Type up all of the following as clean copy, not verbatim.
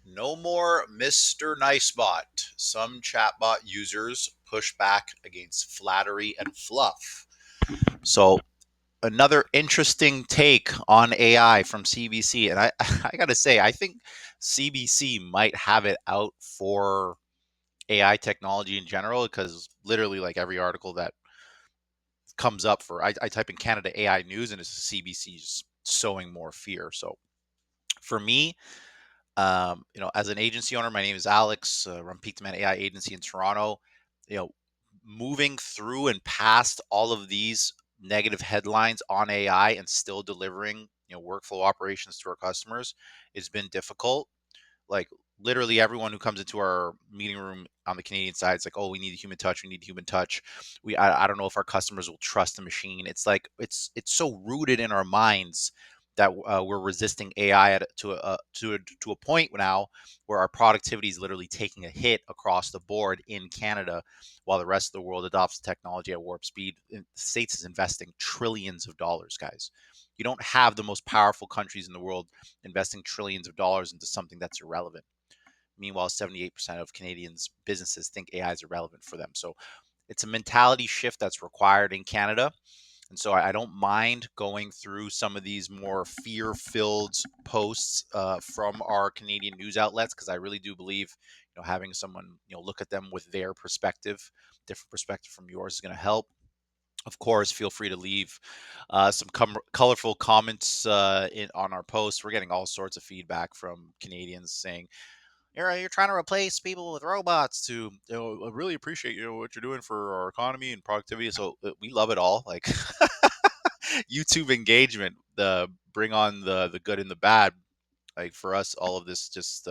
No more Mr. Nicebot. Some chatbot users push back against flattery and fluff. So, another interesting take on AI from CBC. And I got to say, I think CBC might have it out for AI technology in general because literally, like every article that comes up I type in Canada AI news and it's CBC just sowing more fear. So, for me, as an agency owner, my name is Alex. Run Peak Man AI agency in Toronto. You know, moving through and past all of these negative headlines on AI and still delivering, workflow operations to our customers has been difficult. Like literally everyone who comes into our meeting room on the Canadian side is like, oh, we need human touch. We need human touch. I don't know if our customers will trust the machine. It's like it's so rooted in our minds that we're resisting AI to a point now where our productivity is literally taking a hit across the board in Canada, while the rest of the world adopts the technology at warp speed. The States is investing trillions of dollars, guys. You don't have the most powerful countries in the world investing trillions of dollars into something that's irrelevant. Meanwhile, 78% of Canadians' businesses think AI is irrelevant for them. So it's a mentality shift that's required in Canada. And so I don't mind going through some of these more fear-filled posts from our Canadian news outlets because I really do believe, having someone look at them with their perspective, different perspective from yours, is going to help. Of course, feel free to leave some colorful comments on our posts. We're getting all sorts of feedback from Canadians saying, you're trying to replace people with robots to, I really appreciate, what you're doing for our economy and productivity. So we love it all. Like YouTube engagement, the bring on the good and the bad. Like for us, all of this just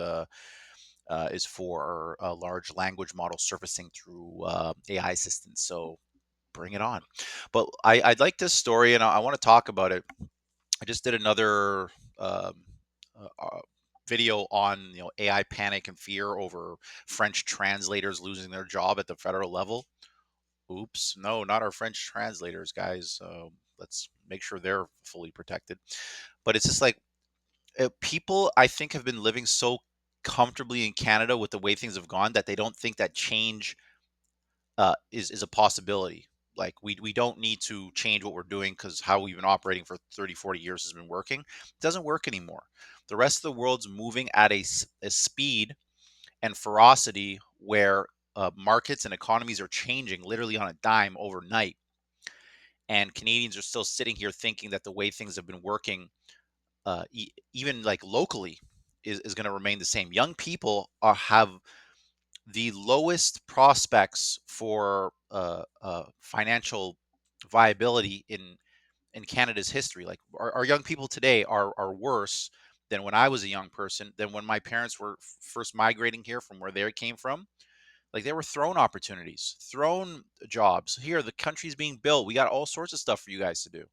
is for a large language model surfacing through AI assistance. So bring it on. But I'd like this story and I want to talk about it. I just did another um, video on AI panic and fear over French translators losing their job at the federal level. Oops, no, not our French translators, guys. Let's make sure they're fully protected. But it's just like people, I think, have been living so comfortably in Canada with the way things have gone that they don't think that change is a possibility. Like we don't need to change what we're doing because how we've been operating for 30, 40 years has been working. It doesn't work anymore. The rest of the world's moving at a speed and ferocity where markets and economies are changing literally on a dime overnight. And Canadians are still sitting here thinking that the way things have been working, even like locally, is going to remain the same. Young people have the lowest prospects for financial viability in Canada's history. Like our young people today are worse than when I was a young person, than when my parents were first migrating here from where they came from. Like they were thrown opportunities, thrown jobs. Here, the country's being built. We got all sorts of stuff for you guys to do.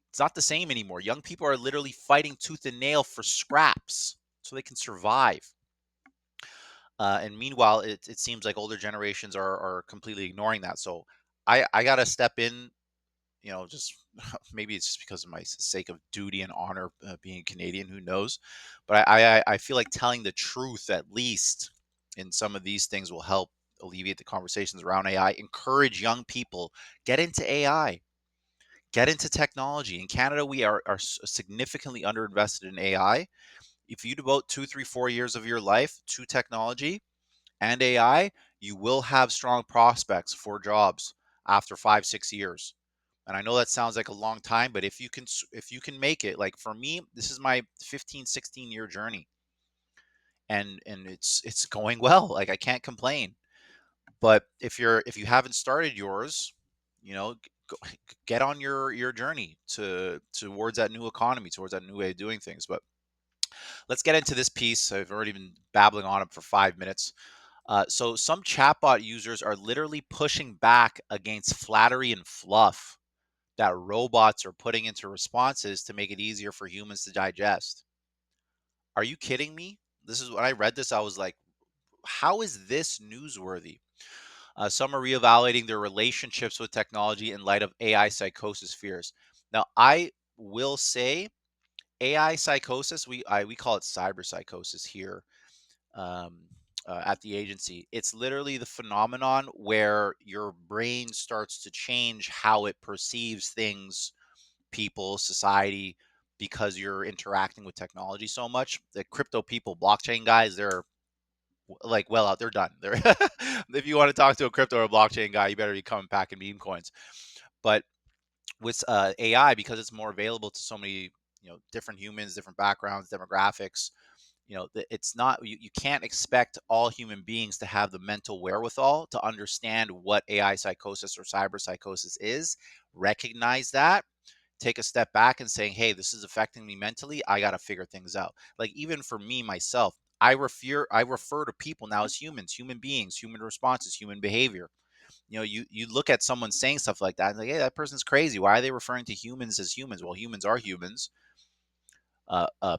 It's not the same anymore. Young people are literally fighting tooth and nail for scraps so they can survive. And meanwhile, it seems like older generations are completely ignoring that. So I got to step in, just maybe it's just because of my sake of duty and honor, being Canadian, who knows? But I feel like telling the truth, at least in some of these things, will help alleviate the conversations around AI, encourage young people, get into AI, get into technology. In Canada, we are significantly underinvested in AI. If you devote 2, 3, 4 years of your life to technology and AI, you will have strong prospects for jobs after 5, 6 years. And I know that sounds like a long time, but if you can make it, like for me, this is my 15, 16 year journey, and it's going well. Like I can't complain. But if you haven't started yours, get on your journey towards that new economy, towards that new way of doing things. But let's get into this piece. I've already been babbling on it for 5 minutes. So some chatbot users are literally pushing back against flattery and fluff that robots are putting into responses to make it easier for humans to digest. Are you kidding me? This is when I read this, I was like, how is this newsworthy? Some are reevaluating their relationships with technology in light of AI psychosis fears. Now, I will say AI psychosis, we call it cyber psychosis here, um, at the agency. It's literally the phenomenon where your brain starts to change how it perceives things, people, society, because you're interacting with technology so much. The crypto people, blockchain guys, they're like well out. They're done. They're if you want to talk to a crypto or a blockchain guy, you better be coming packing meme coins. But with AI, because it's more available to so many different humans, different backgrounds, demographics, it's not you can't expect all human beings to have the mental wherewithal to understand what AI psychosis or cyber psychosis is, recognize that, take a step back and saying, hey, this is affecting me mentally, I got to figure things out. Like even for me myself, I refer to people now as humans, human beings, human responses, human behavior. You look at someone saying stuff like that and like, hey, that person's crazy, why are they referring to humans as humans? Well, humans are humans.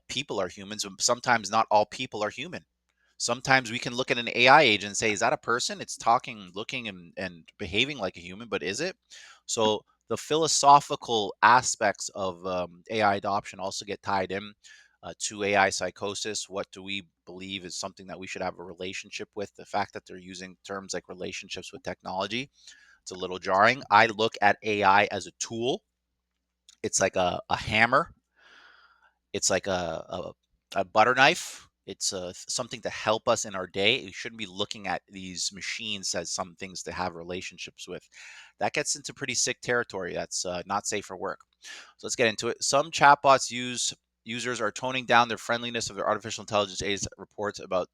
People are humans. Sometimes not all people are human. Sometimes we can look at an AI agent and say, is that a person? It's talking, looking, and behaving like a human, but is it? So the philosophical aspects of AI adoption also get tied in to AI psychosis. What do we believe is something that we should have a relationship with? The fact that they're using terms like relationships with technology, it's a little jarring. I look at AI as a tool. It's like a hammer, it's like a butter knife. It's something to help us in our day. We shouldn't be looking at these machines as some things to have relationships with. That gets into pretty sick territory. That's not safe for work. So let's get into it. Some chatbots users are toning down their friendliness of their artificial intelligence aids, reports about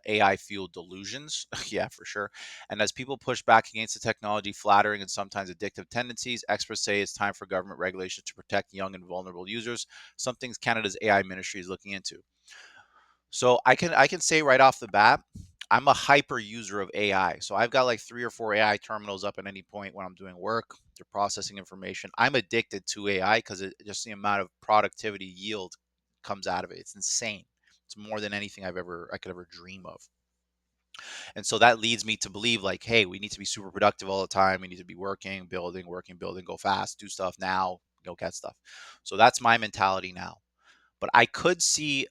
AI fueled delusions. Yeah, for sure. And as people push back against the technology, flattering and sometimes addictive tendencies, experts say it's time for government regulation to protect young and vulnerable users. Some things Canada's AI ministry is looking into. So I can say right off the bat, I'm a hyper user of AI. So I've got like 3 or 4 AI terminals up at any point when I'm doing work. They're processing information. I'm addicted to AI because just the amount of productivity yield comes out of it. It's insane. It's more than anything I could ever dream of. And so that leads me to believe like, hey, we need to be super productive all the time. We need to be working, building, working, building, go fast, do stuff now, go get stuff. So that's my mentality now. But I could see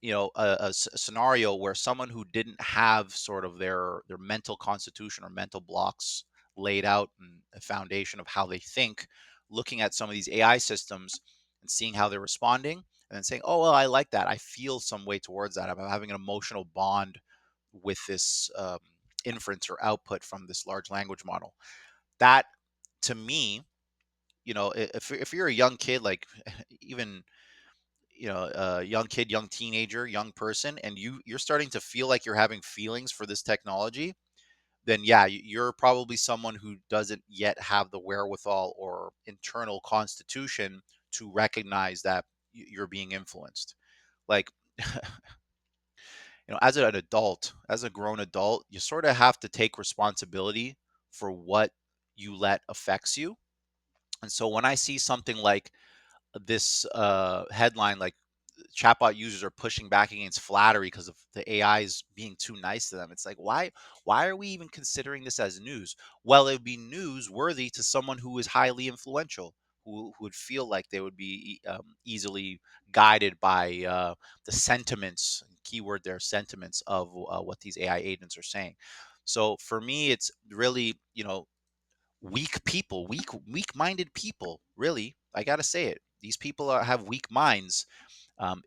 a scenario where someone who didn't have sort of their mental constitution or mental blocks laid out and a foundation of how they think, looking at some of these AI systems and seeing how they're responding and then saying, oh well, I like that, I feel some way towards that, I'm having an emotional bond with this inference or output from this large language model. That to me, if you're a young kid, like even young kid, young teenager, young person, and you're starting to feel like you're having feelings for this technology, then yeah, you're probably someone who doesn't yet have the wherewithal or internal constitution to recognize that you're being influenced. Like, as an adult, as a grown adult, you sort of have to take responsibility for what you let affects you. And so when I see something like this headline, like chatbot users are pushing back against flattery because of the AIs being too nice to them. It's like, why are we even considering this as news? Well, it would be newsworthy to someone who is highly influential, who would feel like they would be easily guided by the sentiments, keyword there, sentiments of what these AI agents are saying. So for me, it's really, weak people, weak-minded people. Really, I gotta say it. These people have weak minds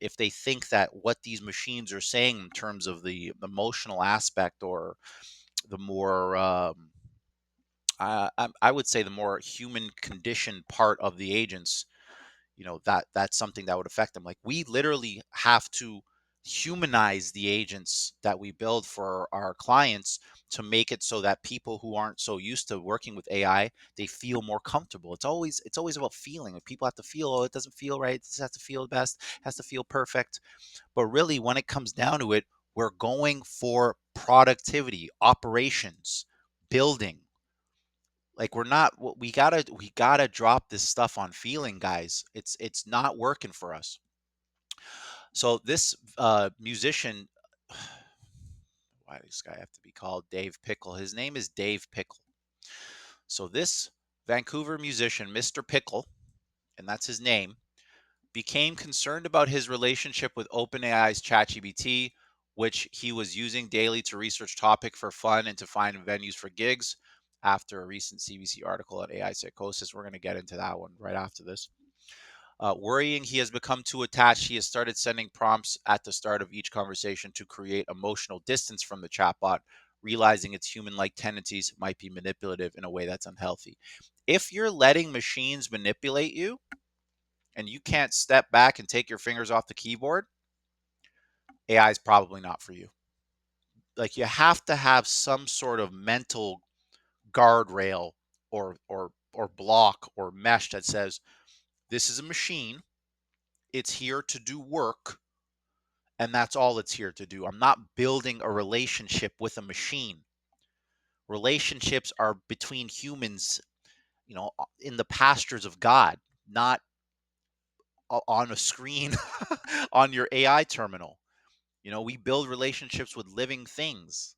if they think that what these machines are saying in terms of the emotional aspect or the more I would say the more human conditioned part of the agents, that's something that would affect them. Like we literally have to humanize the agents that we build for our clients to make it so that people who aren't so used to working with AI, they feel more comfortable. It's always about feeling. If people have to feel, oh, it doesn't feel right, it has to feel best, has to feel perfect. But really, when it comes down to it, we're going for productivity, operations, building. Like we're not, we gotta drop this stuff on feeling, guys. It's not working for us. So this musician, why does this guy have to be called Dave Pickle? His name is Dave Pickle. So this Vancouver musician, Mr. Pickle, and that's his name, became concerned about his relationship with OpenAI's ChatGPT, which he was using daily to research topic for fun and to find venues for gigs. After a recent CBC article on AI psychosis, we're going to get into that one right after this. Worrying he has become too attached, he has started sending prompts at the start of each conversation to create emotional distance from the chatbot, realizing its human-like tendencies might be manipulative in a way that's unhealthy. If you're letting machines manipulate you and you can't step back and take your fingers off the keyboard, AI is probably not for you. Like, you have to have some sort of mental guardrail or block or mesh that says this is a machine. It's here to do work, and that's all it's here to do. I'm not building a relationship with a machine. Relationships are between humans, in the pastures of God, not on a screen on your AI terminal. We build relationships with living things.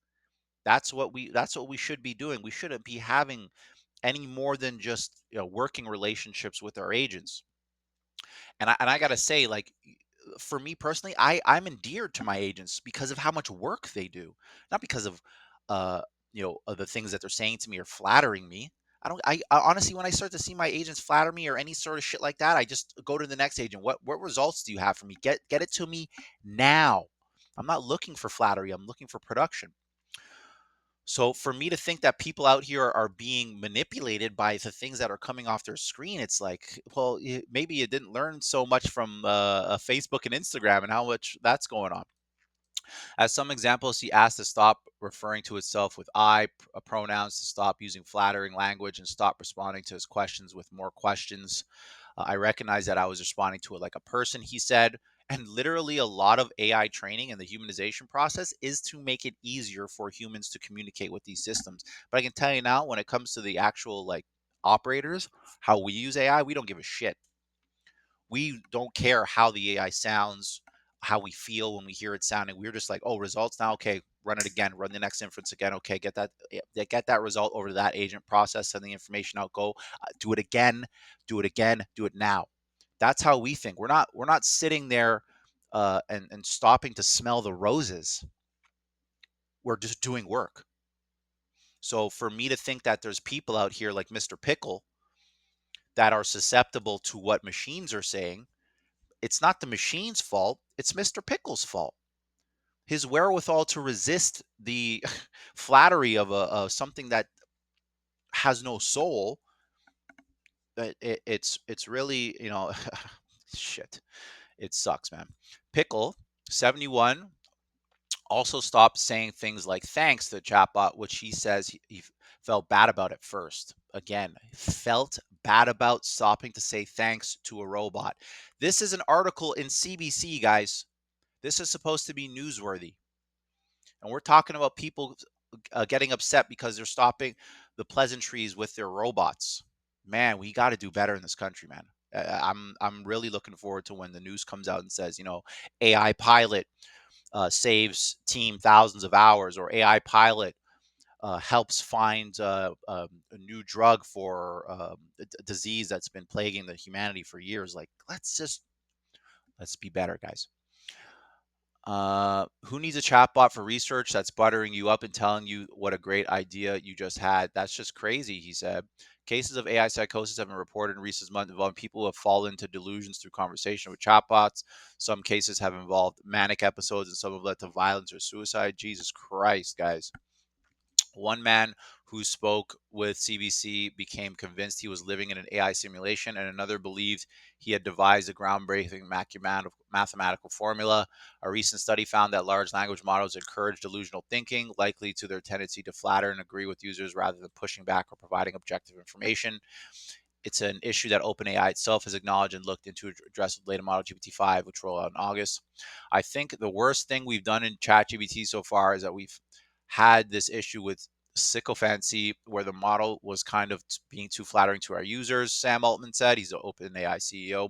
That's what we should be doing. We shouldn't be having any more than just working relationships with our agents. And I gotta say, like, for me personally, I'm endeared to my agents because of how much work they do, not because of uh of the things that they're saying to me or flattering me. I honestly, when I start to see my agents flatter me or any sort of shit like that, I just go to the next agent. What results do you have for me? Get it to me now. I'm not looking for flattery. I'm looking for production. So for me to think that people out here are being manipulated by the things that are coming off their screen, it's like, well, maybe you didn't learn so much from Facebook and Instagram and how much that's going on. As some examples, he asked to stop referring to itself with pronouns, to stop using flattering language, and stop responding to his questions with more questions. I recognize that I was responding to it like a person, he said. And literally, a lot of AI training and the humanization process is to make it easier for humans to communicate with these systems. But I can tell you now, when it comes to the actual like operators, how we use AI, we don't give a shit. We don't care how the AI sounds, how we feel when we hear it sounding. We're just like, oh, results now. Okay, run it again. Run the next inference again. Okay, get that result over to that agent. Process, send the information out. Go do it again. Do it again. Do it now. That's how we think. We're not sitting there and stopping to smell the roses. We're just doing work. So for me to think that there's people out here like Mr. Pickle that are susceptible to what machines are saying, it's not the machine's fault. It's Mr. Pickle's fault. His wherewithal to resist the flattery of something that has no soul. It's really, shit. It sucks, man. Pickle 71 also stopped saying things like thanks to the chatbot, which he says he felt bad about at first. Again, felt bad about stopping to say thanks to a robot. This is an article in CBC, guys. This is supposed to be newsworthy. And we're talking about people getting upset because they're stopping the pleasantries with their robots. Man, we got to do better in this country, man. I'm really looking forward to when the news comes out and says, AI pilot saves team thousands of hours, or AI pilot helps find a new drug for a disease that's been plaguing the humanity for years. Like, let's be better, guys. Who needs a chatbot for research that's buttering you up and telling you what a great idea you just had? That's just crazy, he said. Cases of AI psychosis have been reported in recent months involving people who have fallen into delusions through conversation with chatbots. Some cases have involved manic episodes, and some have led to violence or suicide. Jesus Christ, guys. One man who spoke with CBC became convinced he was living in an AI simulation, and another believed he had devised a groundbreaking mathematical formula. A recent study found that large language models encourage delusional thinking, likely to their tendency to flatter and agree with users rather than pushing back or providing objective information. It's an issue that OpenAI itself has acknowledged and looked into address with later model GPT-5, which rolled out in August. I think the worst thing we've done in ChatGPT so far is that we've had this issue with sycophancy, where the model was kind of being too flattering to our users. Sam Altman said, he's an OpenAI CEO.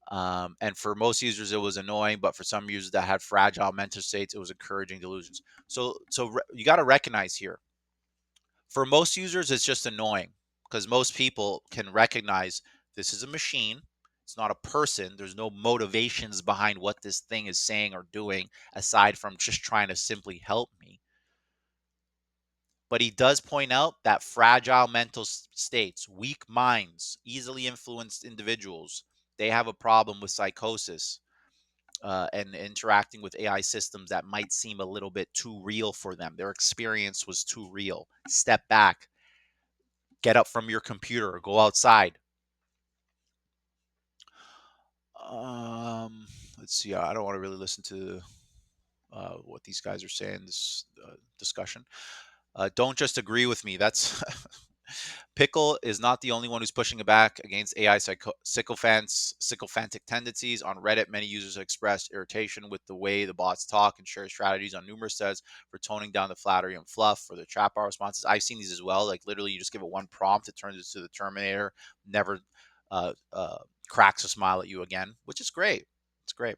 And for most users, it was annoying, but for some users that had fragile mental states, it was encouraging delusions. So you got to recognize here, for most users, it's just annoying because most people can recognize this is a machine. It's not a person. There's no motivations behind what this thing is saying or doing aside from just trying to simply help me. But he does point out that fragile mental states, weak minds, easily influenced individuals, they have a problem with psychosis and interacting with AI systems that might seem a little bit too real for them. Their experience was too real. Step back, get up from your computer, or go outside. Let's see. I don't want to really listen to what these guys are saying. This discussion. Don't just agree with me. That's Pickle is not the only one who's pushing back against AI sycophantic tendencies. On Reddit, many users have expressed irritation with the way the bots talk and share strategies on numerous threads for toning down the flattery and fluff for the chatbot responses. I've seen these as well. Like literally, you just give it one prompt, it turns into the Terminator, never cracks a smile at you again, which is great. It's great.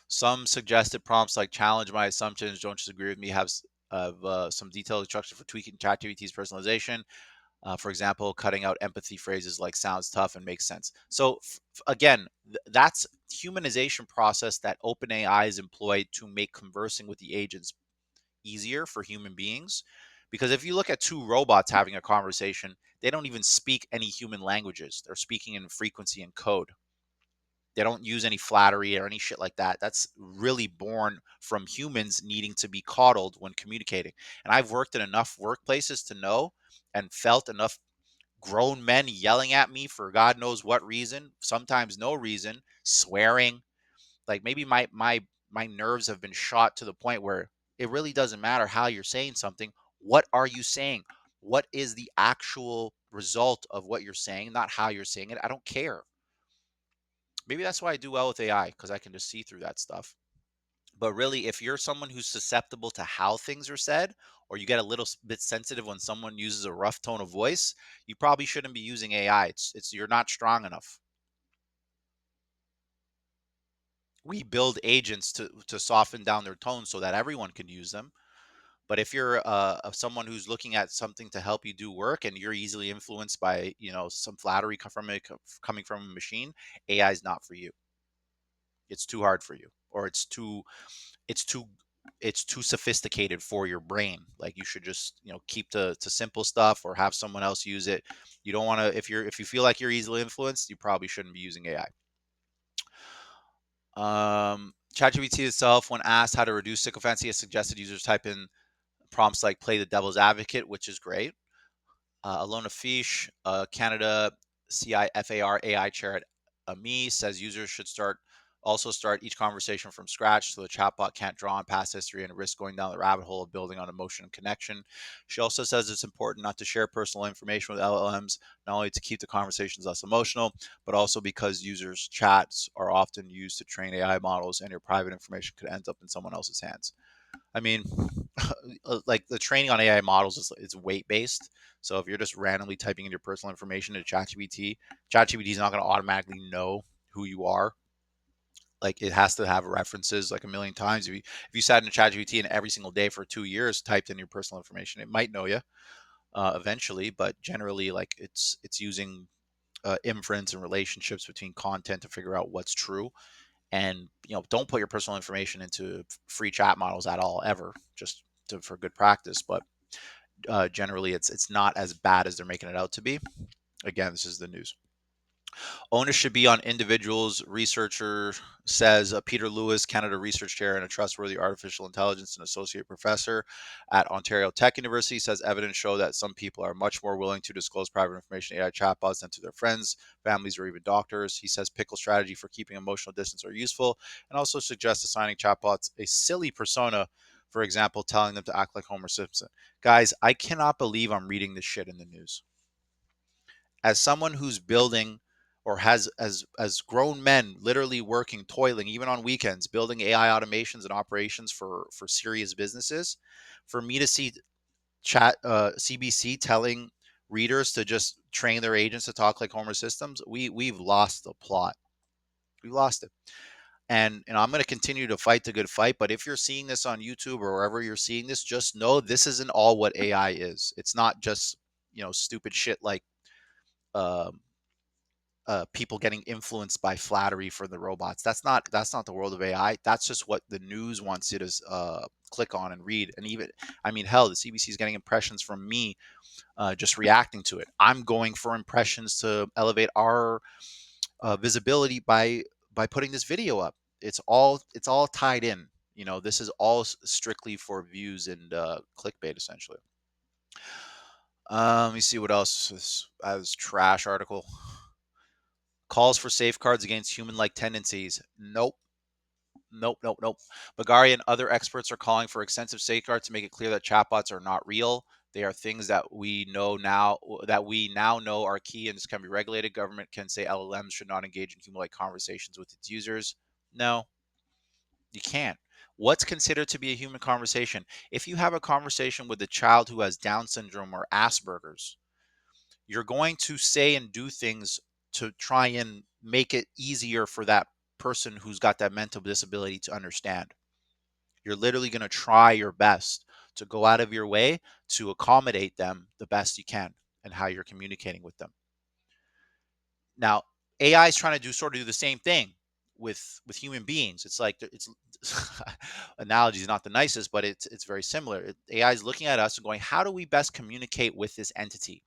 Some suggested prompts like challenge my assumptions, don't just agree with me, have some detailed instructions for tweaking ChatGPT's personalization. For example, cutting out empathy phrases like sounds tough and makes sense. So again, that's humanization process that OpenAI is employed to make conversing with the agents easier for human beings. Because if you look at two robots having a conversation, they don't even speak any human languages. They're speaking in frequency and code. They don't use any flattery or any shit like that. That's really born from humans needing to be coddled when communicating. And I've worked in enough workplaces to know and felt enough grown men yelling at me for God knows what reason, sometimes no reason, swearing. Like maybe my nerves have been shot to the point where it really doesn't matter how you're saying something. What are you saying? What is the actual result of what you're saying, not how you're saying it? I don't care. Maybe that's why I do well with AI, because I can just see through that stuff. But really, if you're someone who's susceptible to how things are said, or you get a little bit sensitive when someone uses a rough tone of voice, you probably shouldn't be using AI. It's you're not strong enough. We build agents to soften down their tone so that everyone can use them. But if you're someone who's looking at something to help you do work and you're easily influenced by some flattery coming from a machine, AI is not for you. It's too hard for you, or it's too it's too sophisticated for your brain. Like you should just keep to simple stuff or have someone else use it. You don't want to, if you feel like you're easily influenced, you probably shouldn't be using AI. ChatGPT itself, when asked how to reduce sycophancy, has suggested users type in prompts like play the devil's advocate, which is great. Alona Fish, Canada CIFAR AI chair at AMI, says users should start each conversation from scratch so the chatbot can't draw on past history and risk going down the rabbit hole of building on emotion and connection. She also says it's important not to share personal information with LLMs, not only to keep the conversations less emotional, but also because users' chats are often used to train AI models and your private information could end up in someone else's hands. I mean, like the training on AI models is weight based. So if you're just randomly typing in your personal information into ChatGPT is not going to automatically know who you are. Like it has to have references like a million times. If you sat in a ChatGPT and every single day for 2 years typed in your personal information, it might know you eventually. But generally, like it's using inference and relationships between content to figure out what's true. And don't put your personal information into free chat models at all ever, just for good practice. But generally, it's not as bad as they're making it out to be. Again, this is the news. Onus should be on individuals, researcher says. Peter Lewis, Canada Research Chair and a trustworthy artificial intelligence and associate professor at Ontario Tech University, says evidence show that some people are much more willing to disclose private information to AI chatbots than to their friends, families, or even doctors. He says Pickle's strategy for keeping emotional distance are useful, and also suggests assigning chatbots a silly persona, for example, telling them to act like Homer Simpson. Guys, I cannot believe I'm reading this shit in the news. As someone who's building or has as grown men literally working, toiling even on weekends, building AI automations and operations for serious businesses, for me to see CBC telling readers to just train their agents to talk like Homer Systems, we've lost the plot. We lost it. And I'm going to continue to fight the good fight. But if you're seeing this on YouTube or wherever you're seeing this, just know this isn't all what AI is. It's not just stupid shit like um, people getting influenced by flattery for the robots. That's not the world of AI. That's just what the news wants you to click on and read. And even, I mean, hell, the CBC is getting impressions from me just reacting to it. I'm going for impressions to elevate our visibility by putting this video up. It's all tied in. This is all strictly for views and clickbait, essentially. Let me see what else is as trash article. Calls for safeguards against human-like tendencies. Nope. Nope, nope, nope. Bagari and other experts are calling for extensive safeguards to make it clear that chatbots are not real. They are things that we now know are key and can be regulated. Government can say LLMs should not engage in human-like conversations with its users. No, you can't. What's considered to be a human conversation? If you have a conversation with a child who has Down syndrome or Asperger's, you're going to say and do things to try and make it easier for that person who's got that mental disability to understand. You're literally going to try your best to go out of your way to accommodate them the best you can and how you're communicating with them. Now, AI is trying to do the same thing with human beings. It's like it's analogy is not the nicest, but it's very similar. AI is looking at us and going, how do we best communicate with this entity?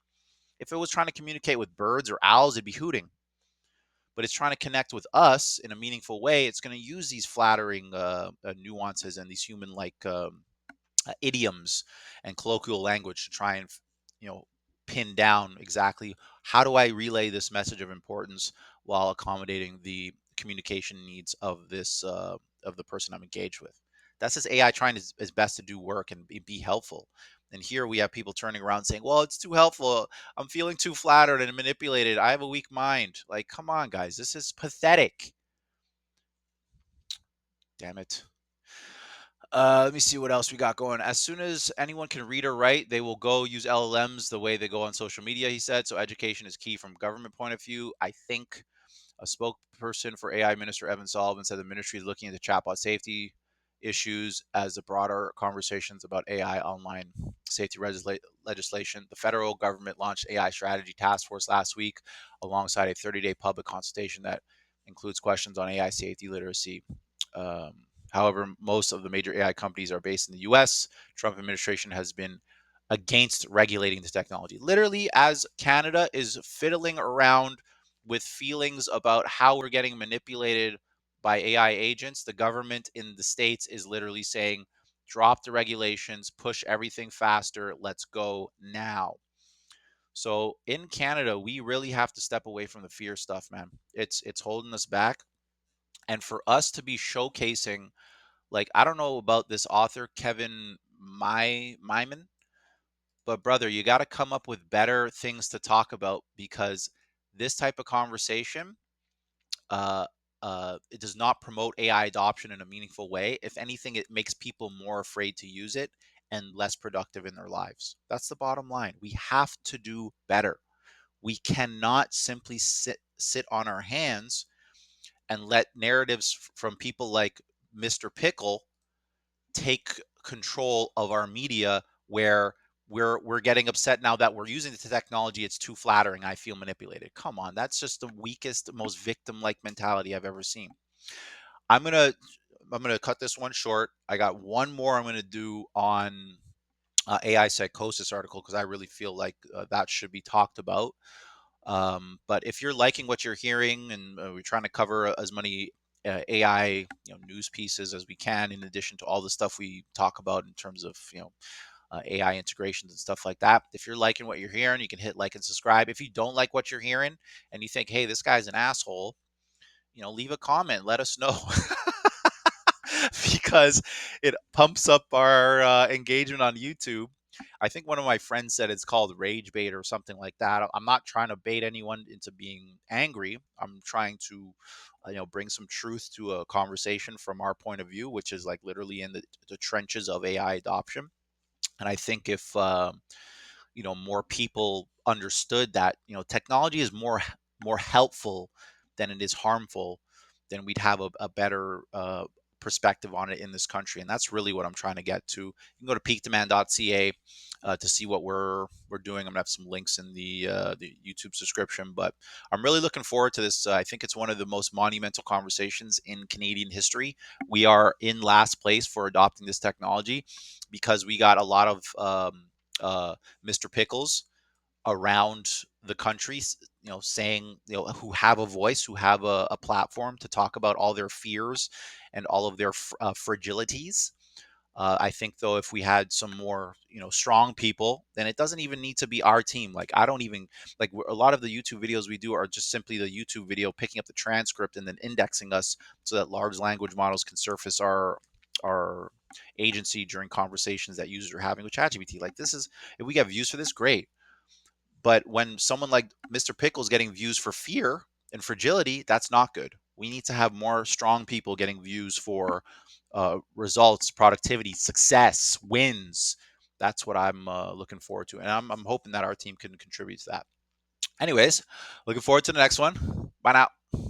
If it was trying to communicate with birds or owls, it'd be hooting. But it's trying to connect with us in a meaningful way. It's going to use these flattering nuances and these human-like idioms and colloquial language to try and pin down exactly how do I relay this message of importance while accommodating the communication needs of this of the person I'm engaged with. That's just AI trying his best to do work and be helpful. And here we have people turning around saying, well, it's too helpful. I'm feeling too flattered and manipulated. I have a weak mind. Like, come on, guys. This is pathetic. Damn it. Let me see what else we got going. As soon as anyone can read or write, they will go use LLMs the way they go on social media, he said. So education is key from government point of view. I think a spokesperson for AI Minister Evan Sullivan said the ministry is looking into chatbot safety issues as the broader conversations about AI online safety legislation. The federal government launched AI strategy task force last week alongside a 30-day public consultation that includes questions on AI safety literacy. Um, However, most of the major AI companies are based in the US. Trump administration has been against regulating this technology. Literally, as Canada is fiddling around with feelings about how we're getting manipulated by AI agents, the government in the States is literally saying, drop the regulations, push everything faster, let's go now. So in Canada, we really have to step away from the fear stuff, man. It's holding us back. And for us to be showcasing, like, I don't know about this author, Kevin Myman, but brother, you got to come up with better things to talk about because this type of conversation, uh, it does not promote AI adoption in a meaningful way. If anything, it makes people more afraid to use it and less productive in their lives. That's the bottom line. We have to do better. We cannot simply sit on our hands and let narratives from people like Mr. Pickle take control of our media where we're getting upset now that we're using the technology. It's too flattering. I feel manipulated. Come on, that's just the weakest, most victim-like mentality I've ever seen. I'm gonna I'm gonna cut this one short. I got one more I'm gonna do on AI psychosis article because I really feel like that should be talked about. But if you're liking what you're hearing, and we're trying to cover as many AI news pieces as we can, in addition to all the stuff we talk about in terms of AI integrations and stuff like that. If you're liking what you're hearing, you can hit like and subscribe. If you don't like what you're hearing and you think, hey, this guy's an asshole, leave a comment. Let us know. Because it pumps up our engagement on YouTube. I think one of my friends said it's called rage bait or something like that. I'm not trying to bait anyone into being angry. I'm trying to, bring some truth to a conversation from our point of view, which is like literally in the trenches of AI adoption. And I think if more people understood that technology is more helpful than it is harmful, then we'd have a better perspective on it in this country, and that's really what I'm trying to get to. You can go to peakdemand.ca to see what we're doing. I'm gonna have some links in the YouTube subscription, but I'm really looking forward to this. I think it's one of the most monumental conversations in Canadian history. We are in last place for adopting this technology because we got a lot of Mr. Pickles around the country, saying, who have a voice, who have a platform to talk about all their fears and all of their fragilities. I think though, if we had some more, strong people, then it doesn't even need to be our team. Like, I don't even like a lot of the YouTube videos we do are just simply the YouTube video picking up the transcript and then indexing us so that large language models can surface our agency during conversations that users are having with ChatGPT. Like, this is, if we get views for this, great. But when someone like Mr. Pickle's getting views for fear and fragility, that's not good. We need to have more strong people getting views for results, productivity, success, wins. That's what I'm looking forward to. And I'm hoping that our team can contribute to that. Anyways, looking forward to the next one. Bye now.